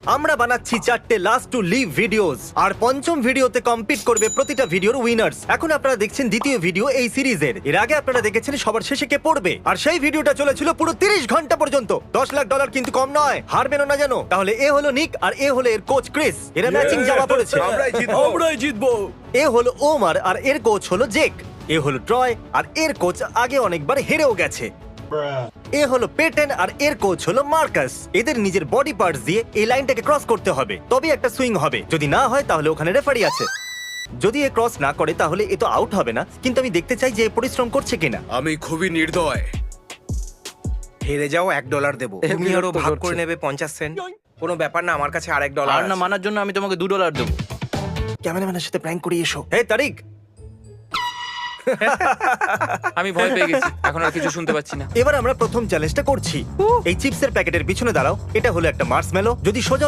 আমরা বানাচ্ছি 4টে last two leave videos, আর পঞ্চম ভিডিওতে কম্পিট করবে প্রতিটা ভিডিওর উইনার্স। এখন আপনারা দেখছেন দ্বিতীয় ভিডিও এই সিরিজের। এর আগে আপনারা দেখেছেন সবার শেষে কে পড়বে, আর সেই ভিডিওটা চলেছিল পুরো 30 ঘন্টা পর্যন্ত। $10 লাখ কিন্তু কম নয়, হারবেনও না জানো। তাহলে এ হলো নিক আর এ হলো এর কোচ ক্রিস। এরা ম্যাচিং জামা পড়েছে। আমরাই জিতবো। এ হলো ওমার আর এর কোচ হলো জেক। এ হলো ট্রয় আর এর কোচ আগে অনেকবার হেরেও গেছে। এ হলো পেটেন আর এর কোচ হলো মার্কাস। এদের নিজের বডি পার্টস দিয়ে এই লাইনটাকে ক্রস করতে হবে, তবে একটা সুইং হবে। যদি না হয় তাহলে ওখানে রেফারি আছে। যদি এ ক্রস না করে তাহলে এ তো আউট হবে না, কিন্তু আমি দেখতে চাই যে এ পরিশ্রম করছে কিনা। আমি খুবই নির্দয়। হেরে যাও $1 দেবো, তুমি আরো ভাগ করে নেবে 50 সেন্ট। কোনো ব্যাপার না, আমার কাছে আর $1 আর না মানার জন্য আমি তোমাকে $2 দেবো। ক্যামেরাম্যানের সাথে প্র্যাঙ্ক করে এসো। হে তারিক, আমি ভয় পেয়ে গেছি, এখন আর কিছু শুনতে পাচ্ছি না। এবার আমরা প্রথম চ্যালেঞ্জটা করছি। এই চিপসের প্যাকেটের পিছনে দাঁড়াও। এটা হলো একটা মার্শমেলো। যদি সোজা